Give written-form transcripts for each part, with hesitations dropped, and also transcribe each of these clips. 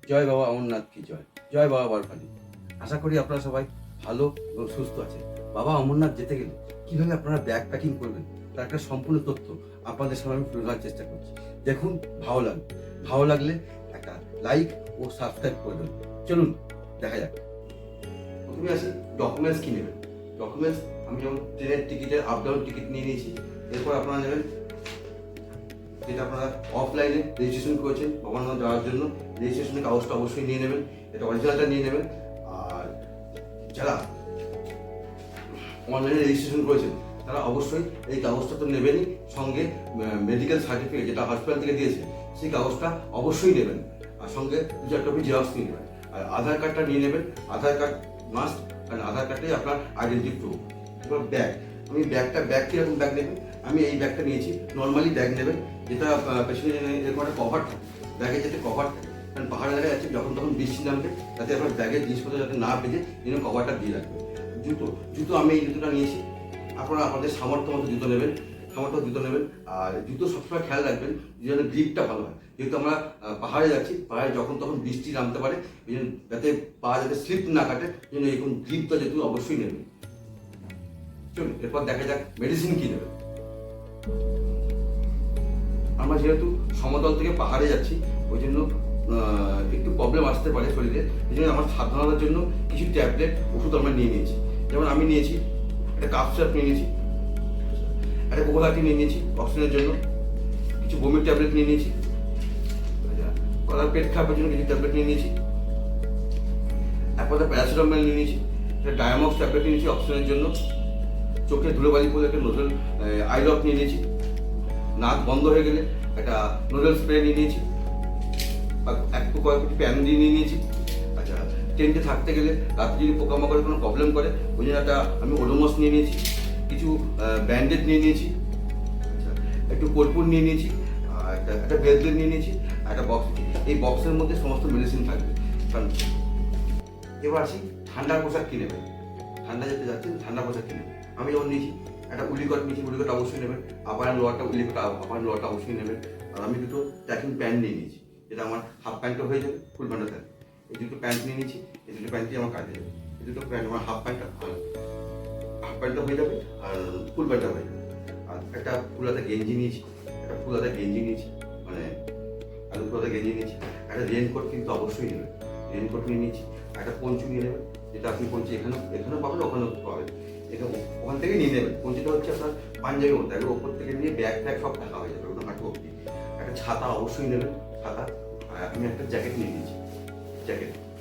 জয় বাবা অমরনাথ কি জয়, জয় বাবা বরফানি। আশা করি আপনারা সবাই ভালো এবং সুস্থ আছেন। বাবা অমরনাথ যেতে গেলে কীভাবে আপনারা ব্যাগ প্যাকিং করবেন তার একটা সম্পূর্ণ তথ্য আপনাদের সামনে আমি তুলে ধরার চেষ্টা করছি। দেখুন, ভালো লাগলে একটা লাইক ও সাবস্ক্রাইব করে দেবেন। চলুন দেখা যাক। প্রথমে আসি ডকুমেন্টস কী নেবেন। ডকুমেন্টস আমি যেমন ট্রেনের টিকিটের আপ ডাউন টিকিট নিয়ে নিয়েছি। এরপর আপনারা নেবেন যেটা আপনারা অফলাইনে রেজিস্ট্রেশন করেছেন অমরনাথ যাওয়ার জন্য, রেজিস্ট্রেশনের কাগজটা অবশ্যই নিয়ে নেবেন, এটা অরিজিনালটা নিয়ে নেবেন। আর যারা অনলাইনে রেজিস্ট্রেশন করেছেন তারা অবশ্যই এই কাগজটা তো নেবেনই, সঙ্গে মেডিকেল সার্টিফিকেট যেটা হসপিটাল থেকে দিয়েছে সেই কাগজটা অবশ্যই নেবেন, আর সঙ্গে দু চার কপি জেরক্স নিয়ে নেবেন। আর আধার কার্ডটা নিয়ে নেবেন, আধার কার্ড মাস্ট, কারণ আধার কার্ডটাই আপনার আইডেন্টি প্রুফ। এবার ব্যাগ, ব্যাগ কীরকম ব্যাগ নেবেন, আমি এই ব্যাগটা নিয়েছি। নর্মালি ব্যাগ নেবেন যেটা পেছনে এরকম একটা কভার থাকে, ব্যাগে যাতে কভার থাকে, কারণ পাহাড় এলাকায় যাচ্ছে যখন তখন বৃষ্টি নামবে যাতে আপনার ব্যাগের জিনিসপত্র যাতে না ভেজে এই কভারটা দিয়ে রাখবেন। জুতো আমি এই জুতোটা নিয়েছি। আপনারা আপনাদের সামর্থ্য মতো জুতো নেবেন, আর জুতো সবসময় খেয়াল রাখবেন যেন গ্রিপটা ভালো হয়, যেহেতু আমরা পাহাড়ে যাচ্ছি, পাহাড়ে যখন তখন বৃষ্টি নামতে পারে, যাতে পা যাতে স্লিপ না কাটে যেন এরকম গ্রিপটা জুতো অবশ্যই নেবেন। চলুন এরপর দেখা যাক মেডিসিন কী নেবেন। আমরা যেহেতু সমতল থেকে পাহাড়ে যাচ্ছি ওই জন্য একটু প্রবলেম আসতে পারে শরীরে, এই জন্য আমার সাবধানতার জন্য কিছু ট্যাবলেট ওষুধ আমরা নিয়ে নিয়েছি। যেমন আমি নিয়েছি একটা কাফ সিরাপ নিয়ে নিয়েছি, একটা কোকোলাটি নিয়ে নিয়েছি অক্সিজেনের জন্য, কিছু বমির ট্যাবলেট নিয়ে নিয়েছি, গলার পেট খারাপের জন্য কিছু ট্যাবলেট নিয়ে নিয়েছি, একটা প্যারাসিটামল নিয়ে নিয়েছি, একটা ডায়ামক্স ট্যাবলেট নিয়ে নিয়েছি অক্সিজেনের জন্য, চোখে ধুলোবালি পড়লে একটা নোজেল আই ড্রপ নিয়ে নিয়েছি, নাক বন্ধ হয়ে গেলে একটা নোজেল স্প্রে নিয়ে নিয়েছি, একটু কয়েকটি প্যান দিয়ে নিয়ে নিয়েছি। আচ্ছা, টেন্টে থাকতে গেলে রাত্রে যদি পোকামাকড়ের কোনো প্রবলেম করে ওই জন্য একটা আমি ওডোমস নিয়ে নিয়েছি, কিছু ব্যান্ডেড নিয়ে নিয়েছি, আচ্ছা একটু কর্পূর নিয়ে নিয়েছি, আর একটা ভেজলিন নিয়ে নিয়েছি, একটা বক্স। এই বক্সের মধ্যে সমস্ত মেডিসিন থাকবে। কারণ এবার আসি ঠান্ডার পোশাক কিনে নেবেন। ঠান্ডা যেতে যাচ্ছেন ঠান্ডা পোশাক কিনে নেবেন। আমি যেমন নিয়েছি একটা উলিকট নিয়েছি, উলিকট অবশ্যই নেবেন। আপার লোয়ারটা অবশ্যই নেবেন। আর আমি দুটো ট্র্যাকিং প্যান্ট নিয়ে নিয়েছি, যেটা আমার হাফ প্যান্টও হয়ে যাবে, ফুল প্যান্টও থাকবে। এই দুটো প্যান্ট নিয়ে নিয়েছি, এই দুটো প্যান্টই আমার কাজে যাবে। এই দুটো প্যান্ট আমার হাফ প্যান্টটা হয়ে যাবে আর ফুল প্যান্টটা হয়ে যাবে। আর একটা ফুলাতে গেঞ্জি নিয়েছি, মানে আলু ফুলাতে গেঞ্জি নিয়েছি। একটা রেনকোট কিন্তু অবশ্যই নেবেন, রেনকোট নিয়ে নিয়েছি। একটা পঞ্চু নিয়ে নেবেন, যেটা আপনি পঞ্চু এখানেও পাবেন, ওখানেও পাবেন, ওখান থেকে নিয়ে নেবেন। পঞ্চুটা হচ্ছে আপনার পাঞ্জাবের মধ্যে, একবার ওপর থেকে নিয়ে ব্যাগ ট্যাগ সব ঢাকা হয়ে যাবে, ওটা হাঁটু অব্দি। একটা ছাতা অবশ্যই নেবেন, ছাতা। আমি একটা জ্যাকেট নিয়ে নিয়েছি,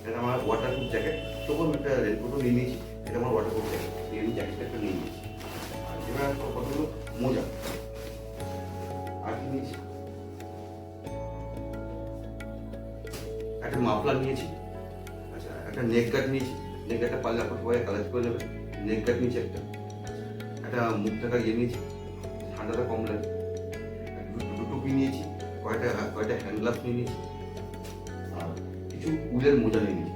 এটা আমার ওয়াটারপ্রুফ জ্যাকেট। তবুও আমি একটা রেনকোটও নিয়ে নিয়েছি, এটা আমার ওয়াটারপ্রুফ জ্যাকেট, এই জ্যাকেটটা একটা নিয়ে নিয়েছি। আর এবার কতগুলো মোজা আর কি নিয়েছি, একটা মাফলার নিয়েছি। আচ্ছা, একটা নেক গার্ড নিয়েছি, নেক গার্ডটা পারলে আপনার সবাই কালেক্ট করে নেবেন। নেক গার্ড নিয়েছি, একটা মুখ ঢাকা নিয়েছি, ঠান্ডাটা কম লাগে। দুটো টুপি নিয়েছি, কয়টা হ্যান্ড গ্লাভস নিয়ে নিয়েছি, আর কিছু উলের মোজা নিয়ে নিয়েছি,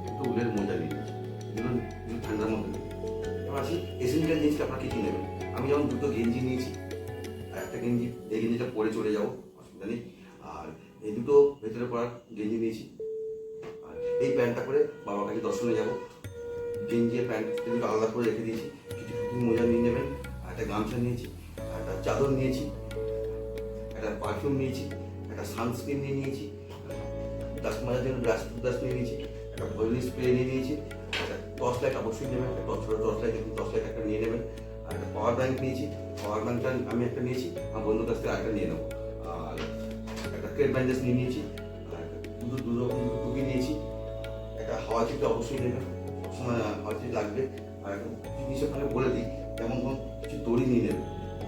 এগুলো ঠান্ডার মধ্যে নেই। এবার আসি এসেনশিয়াল জিনিসটা আপনার কী কী নেবেন। আমি যেমন দুটো গেঞ্জি নিয়েছি, আর একটা গেঞ্জি, এই গেঞ্জিটা পরে চলে যাবো, অসুবিধা নেই। আর এই দুটো ভেতরে পরার গেঞ্জি নিয়েছি। আর এই প্যান্টটা করে বাবার কাছে দর্শনে যাবো, গেঞ্জি আর প্যান্ট দুটো আলাদা করে রেখে দিয়েছি। কিছু মোজা নিয়ে নেবেন, আর একটা গামছা নিয়েছি, একটা চাদর নিয়েছি, একটা পারফিউম নিয়েছি, একটা সানস্ক্রিন নিয়ে নিয়েছি, দাঁত মাজার জন্য ব্রাশ নিয়ে নিয়েছি, একটা ভয়েলিন স্প্রে নিয়ে নিয়েছি, একটা টর্চ লাইট অবশ্যই নেবেন, একটা টর্চ লাইট একটা নিয়ে নেবেন। আর একটা পাওয়ার ব্যাংক নিয়েছি, পাওয়ার ব্যাংকটা আমি একটা নিয়েছি, আমার বন্ধুর কাছ থেকে আরেকটা নিয়ে নেবো। আর একটা ক্রেপ ব্যান্ডেজ নিয়ে নিয়েছি, আর দুটো টুপি নিয়েছি। একটা হাওয়া চিপটা অবশ্যই নেবেন, সবসময় হাওয়া চিপ লাগবে। আর একটা জিনিস আপনাকে বলে দিই, যেমন কিছু দড়ি নিয়ে নেবেন।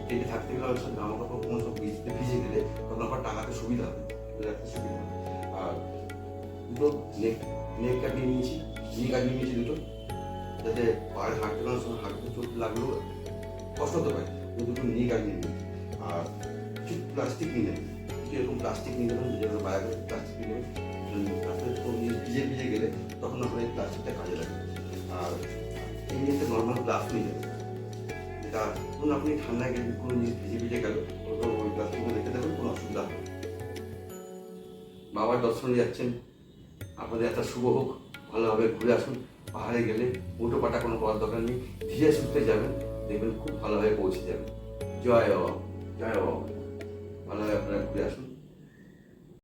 পেটে থাকতে গেলে সব জামা কাপড় কোনো সব ভিজে গেলে তখন আপনার টাকাতে সুবিধা হবে, আর দুটো নেক গার্ড নিয়ে নিয়েছি, দুটো, যাতে পায়ে হাঁটতে গেলে সময় হাঁটতে চোট লাগলেও কষ্ট হতে পারে, দুটো নি গার্ড নিয়ে নিই। আর কিছু প্লাস্টিক নিয়ে নেবেন, কিছু এরকম প্লাস্টিক নিয়ে নেবেন, যেগুলো বায়োগ্যাস প্লাস্টিক নিয়ে নেবেন, ভিজে গেলে তখন আপনার এই প্লাস্টিকটা কাজে লাগবে। আর এমনি একটা নর্মাল গ্লাস নিয়ে নেবেন, যেটা ধরুন আপনি ঠান্ডায় গেলে কোনো জিনিস ভিজে গেল ওই প্লাস্টিকগুলো রেখে দেবেন, কোনো অসুবিধা হবে। বাবার দর্শনে যাচ্ছেন, আপনাদের একটা শুভ হোক, ভালোভাবে ঘুরে আসুন। পাহাড়ে গেলে উল্টো পাটা কোনো করার দরকার নেই, ধীরে সুস্থে যাবেন, দেখবেন খুব ভালোভাবে পৌঁছে যাবেন। জয় বাবা, জয় বাবা। ভালোভাবে আপনারা ঘুরে আসুন।